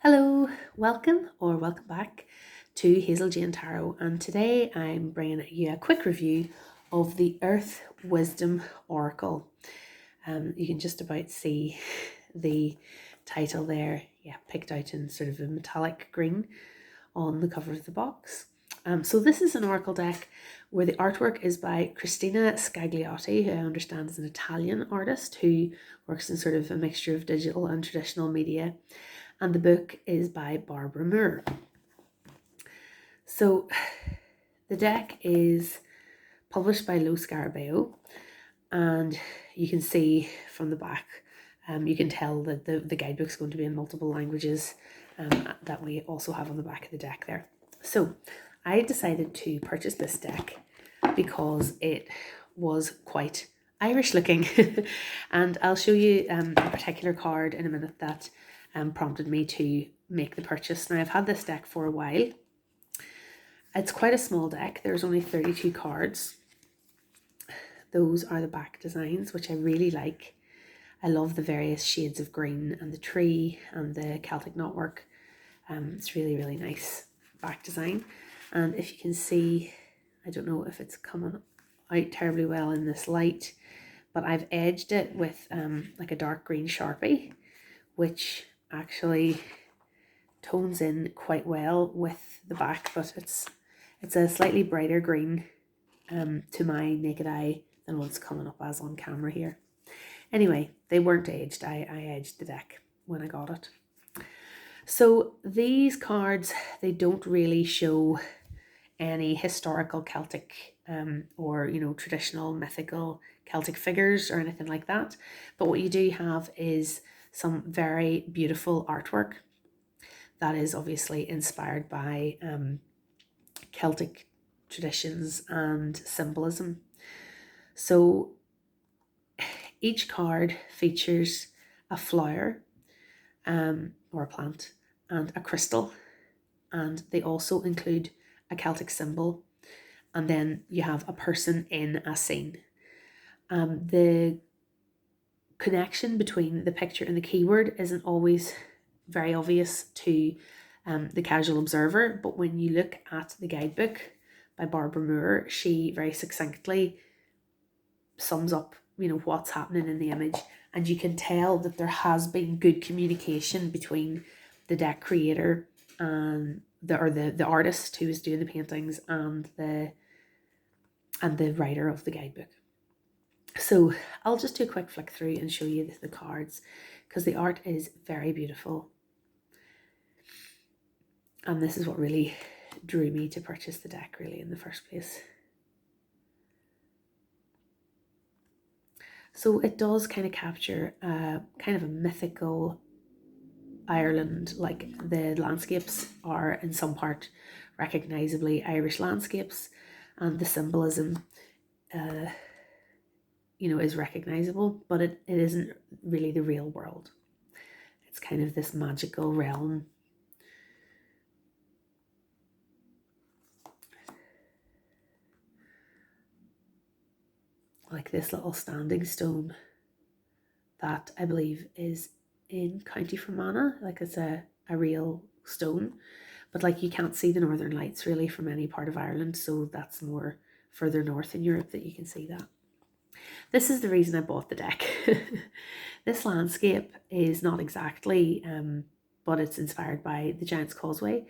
Hello, welcome back to Hazel Jane Tarot, and today I'm bringing you a quick review of the Earth Wisdom Oracle. You can just about see the title there, picked out in sort of a metallic green on the cover of the box. So this is an oracle deck where the artwork is by Cristina Scagliotti, who I understand is an Italian artist who works in sort of a mixture of digital and traditional media. And the book is by Barbara Moore. So the deck is published by Lo Scarabeo, and you can see from the back, you can tell that the guidebook's going to be in multiple languages that we also have on the back of the deck there. So I decided to purchase this deck because it was quite Irish looking and I'll show you a particular card in a minute that prompted me to make the purchase. Now I've had this deck for a while. It's quite a small deck. There's only 32 cards. Those are the back designs, which I really like. I love the various shades of green and the tree and the Celtic knotwork. It's really, really nice back design. And if you can see, I don't know if it's coming out terribly well in this light, but I've edged it with like a dark green Sharpie, which actually tones in quite well with the back, but it's a slightly brighter green to my naked eye than what's coming up as on camera here. Anyway, they weren't aged. I edged the deck when I got it. So these cards, they don't really show any historical Celtic or traditional mythical Celtic figures or anything like that. But what you do have is some very beautiful artwork that is obviously inspired by Celtic traditions and symbolism. So each card features a flower or a plant and a crystal, and they also include a Celtic symbol, and then you have a person in a scene. The connection between the picture and the keyword isn't always very obvious to the casual observer, but when you look at the guidebook by Barbara Moore, she very succinctly sums up what's happening in the image, and you can tell that there has been good communication between the deck creator and the artist who is doing the paintings and the writer of the guidebook. So I'll just do a quick flick through and show you the cards, because the art is very beautiful. And this is what really drew me to purchase the deck really in the first place. So it does kind of capture kind of a mythical Ireland, like the landscapes are in some part recognisably Irish landscapes, and the symbolism is recognisable, but it isn't really the real world. It's kind of this magical realm. Like this little standing stone that I believe is in County Fermanagh, like it's a real stone, but like you can't see the Northern Lights really from any part of Ireland, so that's more further north in Europe that you can see that. This is the reason I bought the deck. This landscape is not exactly, but it's inspired by the Giant's Causeway,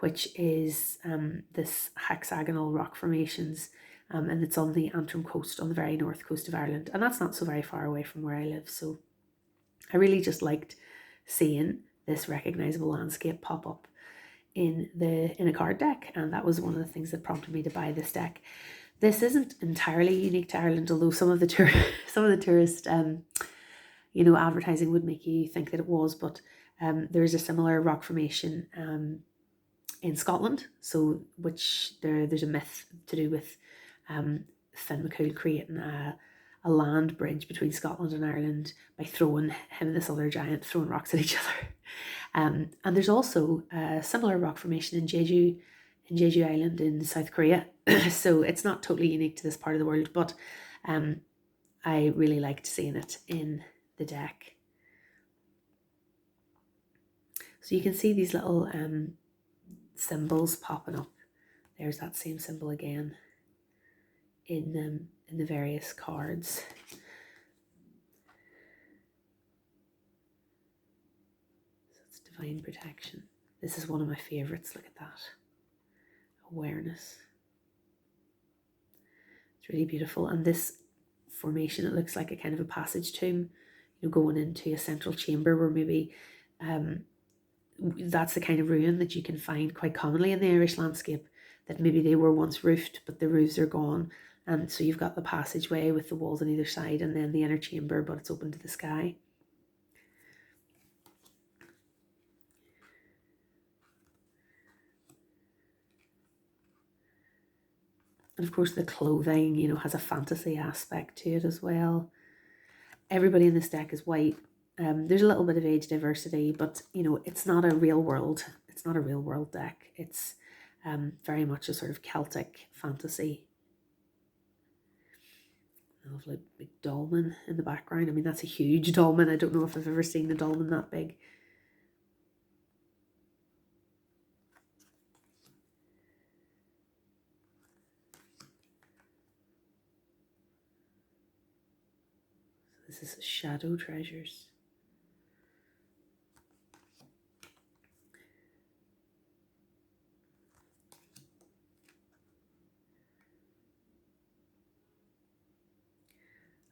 which is this hexagonal rock formations, and it's on the Antrim coast, on the very north coast of Ireland, and that's not so very far away from where I live. So I really just liked seeing this recognisable landscape pop up in a card deck, and that was one of the things that prompted me to buy this deck. This isn't entirely unique to Ireland, although some of the tourist advertising would make you think that it was, but there's a similar rock formation in Scotland, so there's a myth to do with Finn McCool creating a land bridge between Scotland and Ireland by throwing him and this other giant throwing rocks at each other. And there's also a similar rock formation in Jeju Island in South Korea. So it's not totally unique to this part of the world, but I really liked seeing it in the deck. So you can see these little symbols popping up. There's that same symbol again in the various cards. So it's divine protection. This is one of my favorites. Look at that. Awareness. It's really beautiful. And this formation, it looks like a kind of a passage tomb, going into a central chamber where maybe that's the kind of ruin that you can find quite commonly in the Irish landscape, that maybe they were once roofed, but the roofs are gone. And so you've got the passageway with the walls on either side, and then the inner chamber, but it's open to the sky. And of course the clothing, has a fantasy aspect to it as well. Everybody in this deck is white. There's a little bit of age diversity, but it's not a real world. It's not a real world deck. It's very much a sort of Celtic fantasy. A lovely big dolmen in the background. I mean, that's a huge dolmen. I don't know if I've ever seen a dolmen that big. This is Shadow Treasures.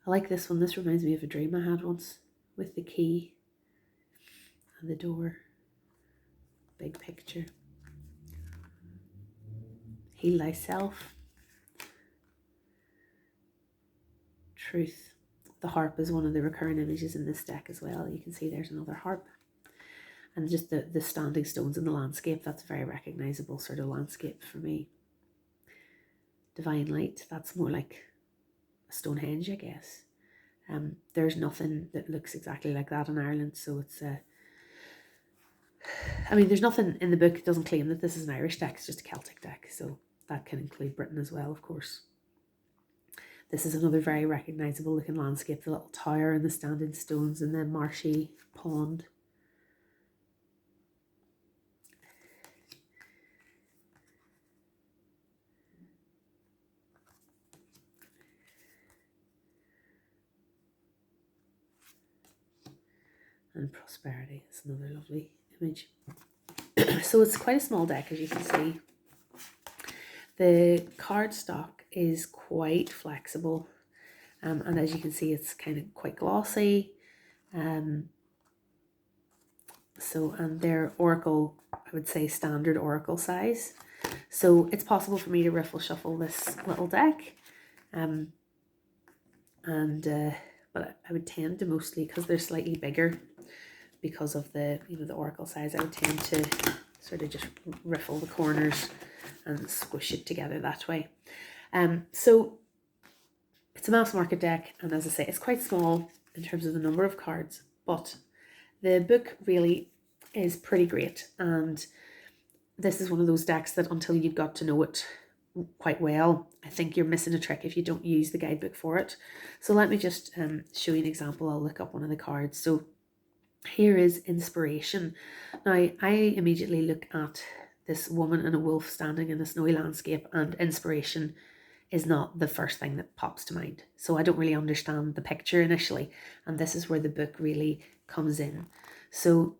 I like this one. This reminds me of a dream I had once with the key and the door. Big picture. Heal thyself. Truth. The harp is one of the recurring images in this deck as well. You can see there's another harp. And just the standing stones in the landscape, that's a very recognisable sort of landscape for me. Divine Light, that's more like a Stonehenge, I guess. There's nothing that looks exactly like that in Ireland, so it's there's nothing in the book that doesn't claim that this is an Irish deck. It's just a Celtic deck, so that can include Britain as well, of course. This is another very recognisable looking landscape, the little tower and the standing stones and then marshy pond. And prosperity is another lovely image. So it's quite a small deck, as you can see. The cardstock is quite flexible, and as you can see, it's kind of quite glossy. And they're Oracle, I would say standard Oracle size. So it's possible for me to riffle shuffle this little deck, but I would tend to mostly, because they're slightly bigger, because of the the Oracle size, I would tend to sort of just riffle the corners and squish it together that way. So it's a mass market deck, and as I say, it's quite small in terms of the number of cards, but the book really is pretty great. And this is one of those decks that until you've got to know it quite well, I think you're missing a trick if you don't use the guidebook for it. So let me just show you an example. I'll look up one of the cards. So here is Inspiration. Now I immediately look at this woman and a wolf standing in a snowy landscape, and inspiration is not the first thing that pops to mind. So I don't really understand the picture initially, and this is where the book really comes in. So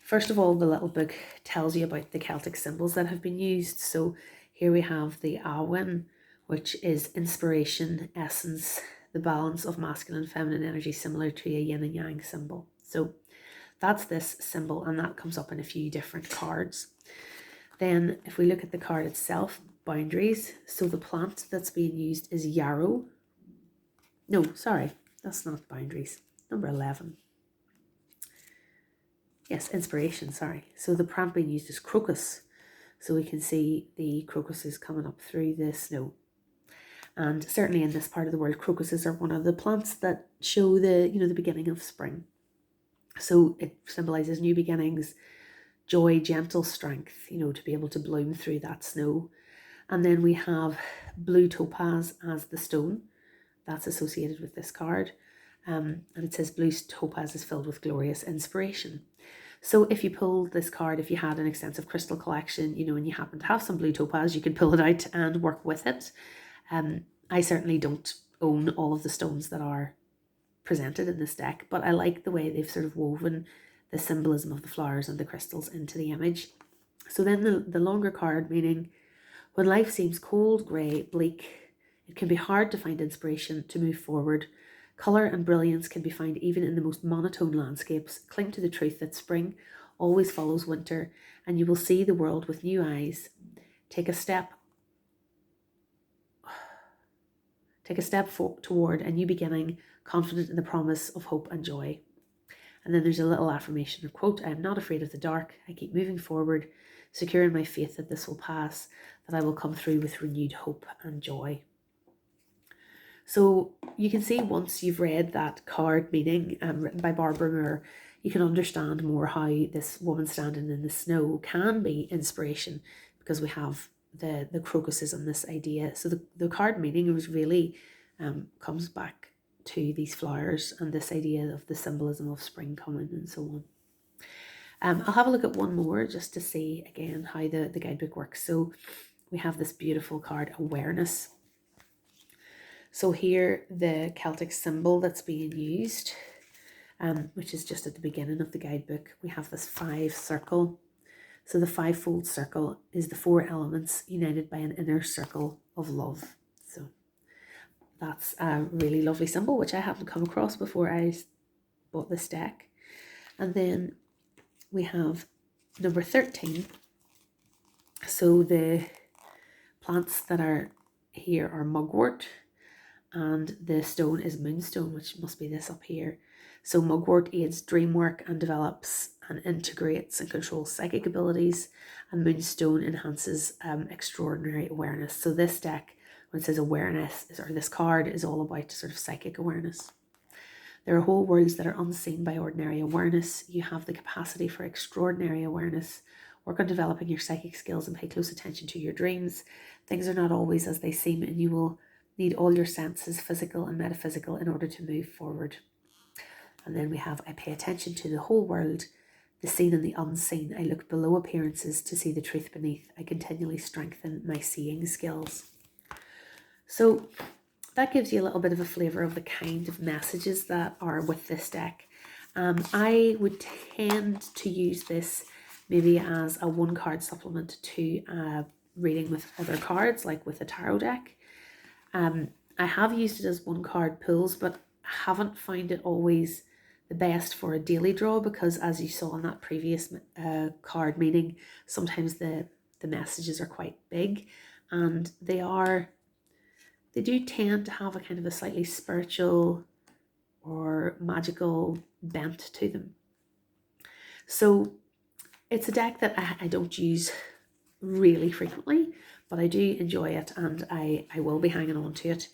first of all, the little book tells you about the Celtic symbols that have been used. So here we have the Awen, which is inspiration, essence, the balance of masculine and feminine energy, similar to a yin and yang symbol. So that's this symbol, and that comes up in a few different cards. Then if we look at the card itself, boundaries. So the plant that's being used is yarrow. No, sorry, that's not boundaries. Number 11. Yes, inspiration, sorry. So the plant being used is crocus. So we can see the crocuses coming up through the snow. And certainly in this part of the world, crocuses are one of the plants that show the beginning of spring. So it symbolizes new beginnings, joy, gentle strength, to be able to bloom through that snow. And then we have blue topaz as the stone that's associated with this card. And it says blue topaz is filled with glorious inspiration. So if you pulled this card, if you had an extensive crystal collection, you know, and you happen to have some blue topaz, you could pull it out and work with it. I certainly don't own all of the stones that are presented in this deck, but I like the way they've sort of woven the symbolism of the flowers and the crystals into the image. So then the longer card, meaning when life seems cold, grey, bleak, it can be hard to find inspiration to move forward. Colour and brilliance can be found even in the most monotone landscapes. Cling to the truth that spring always follows winter, and you will see the world with new eyes. Take a step toward a new beginning, confident in the promise of hope and joy. And then there's a little affirmation, quote, I am not afraid of the dark. I keep moving forward, secure in my faith that this will pass, that I will come through with renewed hope and joy. So you can see once you've read that card meaning written by Barbara Moore, you can understand more how this woman standing in the snow can be inspiration, because we have the crocuses and this idea. So the card meaning was really comes back to these flowers and this idea of the symbolism of spring coming and so on. I'll have a look at one more just to see again how the guidebook works. So we have this beautiful card, Awareness. So here the Celtic symbol that's being used, which is just at the beginning of the guidebook, we have this 5 circle. So the 5-fold circle is the 4 elements united by an inner circle of love. So that's a really lovely symbol, which I haven't come across before I bought this deck. And then we have number 13. So the plants that are here are mugwort, and the stone is moonstone, which must be this up here. So mugwort aids dream work and develops and integrates and controls psychic abilities, and moonstone enhances extraordinary awareness. So this deck, when it says awareness, or this card, is all about sort of psychic awareness. There are whole worlds that are unseen by ordinary awareness. You have the capacity for extraordinary awareness. Work on developing your psychic skills and pay close attention to your dreams. Things are not always as they seem, and you will need all your senses, physical and metaphysical, in order to move forward. And then we have, I pay attention to the whole world, the seen and the unseen. I look below appearances to see the truth beneath. I continually strengthen my seeing skills. So that gives you a little bit of a flavour of the kind of messages that are with this deck. I would tend to use this maybe as a 1-card supplement to reading with other cards, like with a tarot deck. I have used it as 1-card pulls, but haven't found it always the best for a daily draw, because as you saw in that previous card meaning, sometimes the messages are quite big, and they do tend to have a kind of a slightly spiritual or magical bent to them. So it's a deck that I don't use really frequently, but I do enjoy it, and I will be hanging on to it.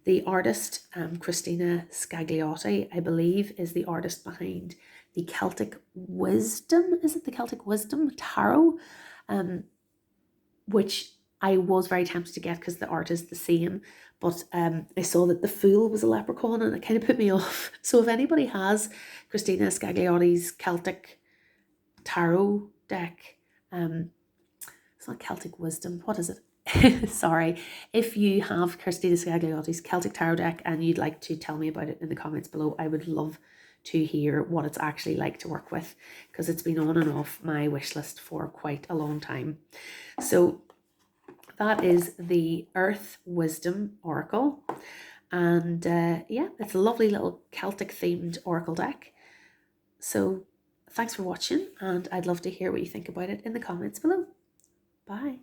The artist, Christina Scagliotti, I believe, is the artist behind the Celtic Wisdom. Is it the Celtic Wisdom Tarot? Which I was very tempted to get because the art is the same, but I saw that the Fool was a leprechaun, and it kind of put me off. So if anybody has Christina Scagliotti's Celtic Tarot deck, it's not Celtic Wisdom, what is it? Sorry, if you have Christina Scagliotti's Celtic Tarot deck and you'd like to tell me about it in the comments below, I would love to hear what it's actually like to work with, because it's been on and off my wish list for quite a long time. So that is the Earth Wisdom Oracle, and yeah, it's a lovely little Celtic themed oracle deck. So thanks for watching, and I'd love to hear what you think about it in the comments below. Bye.